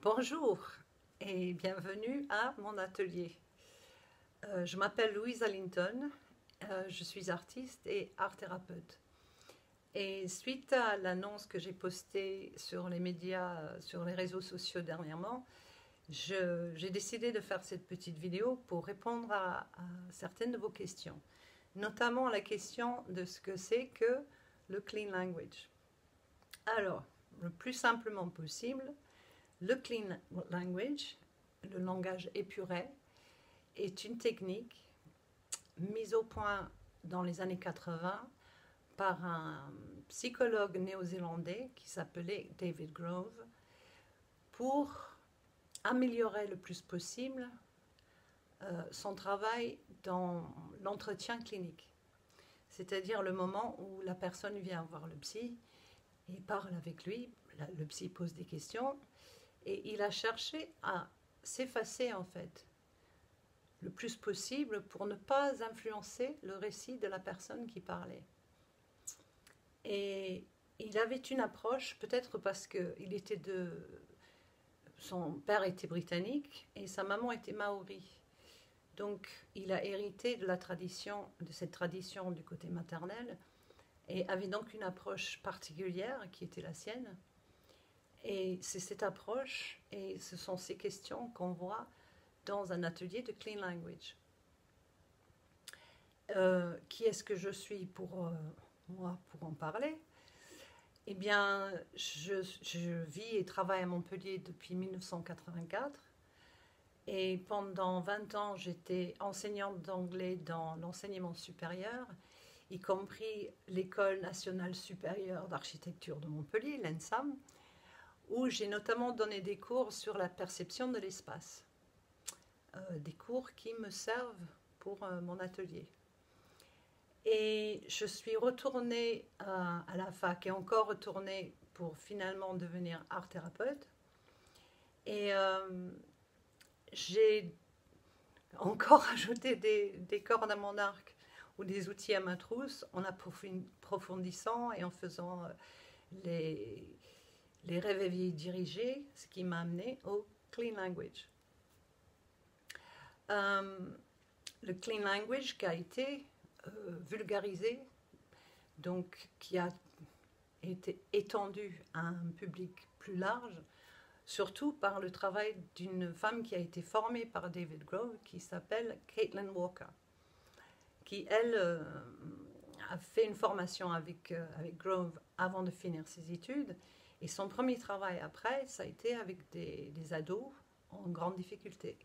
Bonjour et bienvenue à mon atelier. Je m'appelle Louise Allington, je suis artiste et art thérapeute. Et suite à l'annonce que j'ai postée sur les médias, sur les réseaux sociaux dernièrement, j'ai décidé de faire cette petite vidéo pour répondre à certaines de vos questions, notamment la question de ce que c'est que le clean language. Alors, le plus simplement possible, le clean language, le langage épuré, est une technique mise au point dans les années 80 par un psychologue néo-zélandais qui s'appelait David Grove pour améliorer le plus possible son travail dans l'entretien clinique. C'est-à-dire le moment où la personne vient voir le psy et parle avec lui, le psy pose des questions et il a cherché à s'effacer en fait le plus possible pour ne pas influencer le récit de la personne qui parlait. Et il avait une approche, peut-être parce que son père était britannique et sa maman était maori. Donc il a hérité de cette tradition du côté maternel et avait donc une approche particulière qui était la sienne. Et c'est cette approche et ce sont ces questions qu'on voit dans un atelier de clean language. Qui est-ce que je suis pour moi pour en parler? Eh bien, je vis et travaille à Montpellier depuis 1984 et pendant 20 ans, j'étais enseignante d'anglais dans l'enseignement supérieur, y compris l'École nationale supérieure d'architecture de Montpellier, l'ENSAM, où j'ai notamment donné des cours sur la perception de l'espace. Des cours qui me servent pour mon atelier. Et je suis retournée à la fac et encore retournée pour finalement devenir art thérapeute. Et j'ai encore ajouté des cordes à mon arc ou des outils à ma trousse en approfondissant et en faisant les rêves dirigés, ce qui m'a amené au clean language. Le clean language qui a été vulgarisé, donc qui a été étendu à un public plus large, surtout par le travail d'une femme qui a été formée par David Grove, qui s'appelle Caitlin Walker, qui, elle, a fait une formation avec Grove avant de finir ses études, et son premier travail après, ça a été avec des ados en grande difficulté.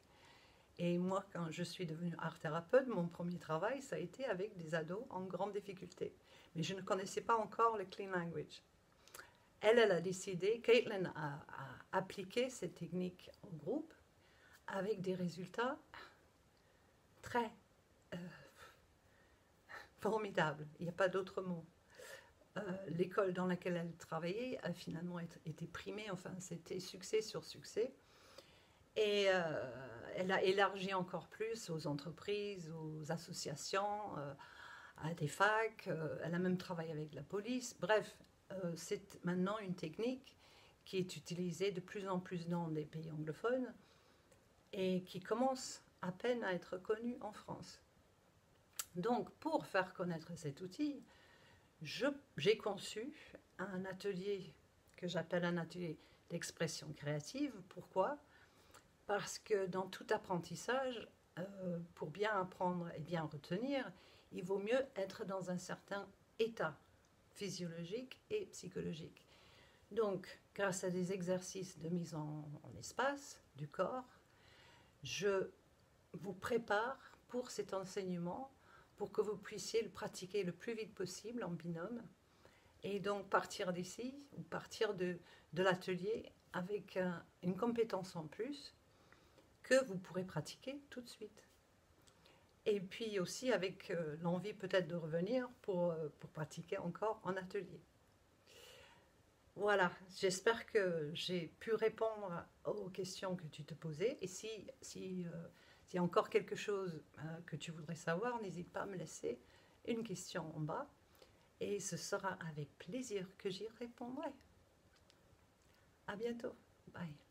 Et moi, quand je suis devenue art thérapeute, mon premier travail, ça a été avec des ados en grande difficulté. Mais je ne connaissais pas encore le clean language. Elle a décidé, Caitlin a appliqué cette technique au groupe avec des résultats très formidables. Il n'y a pas d'autre mot. L'école dans laquelle elle travaillait a finalement été primée, enfin c'était succès sur succès. Et elle a élargi encore plus aux entreprises, aux associations, à des facs. Elle a même travaillé avec la police. Bref, c'est maintenant une technique qui est utilisée de plus en plus dans des pays anglophones et qui commence à peine à être connue en France. Donc, pour faire connaître cet outil, j'ai conçu un atelier que j'appelle un atelier d'expression créative. Pourquoi ? Parce que dans tout apprentissage, pour bien apprendre et bien retenir, il vaut mieux être dans un certain état physiologique et psychologique. Donc, grâce à des exercices de mise en espace du corps, je vous prépare pour cet enseignement pour que vous puissiez le pratiquer le plus vite possible en binôme et donc partir d'ici ou partir de l'atelier avec une compétence en plus que vous pourrez pratiquer tout de suite. Et puis aussi avec l'envie peut-être de revenir pour pratiquer encore en atelier. Voilà, j'espère que j'ai pu répondre aux questions que tu te posais. Et s'il y a encore quelque chose que tu voudrais savoir, n'hésite pas à me laisser une question en bas. Et ce sera avec plaisir que j'y répondrai. À bientôt. Bye.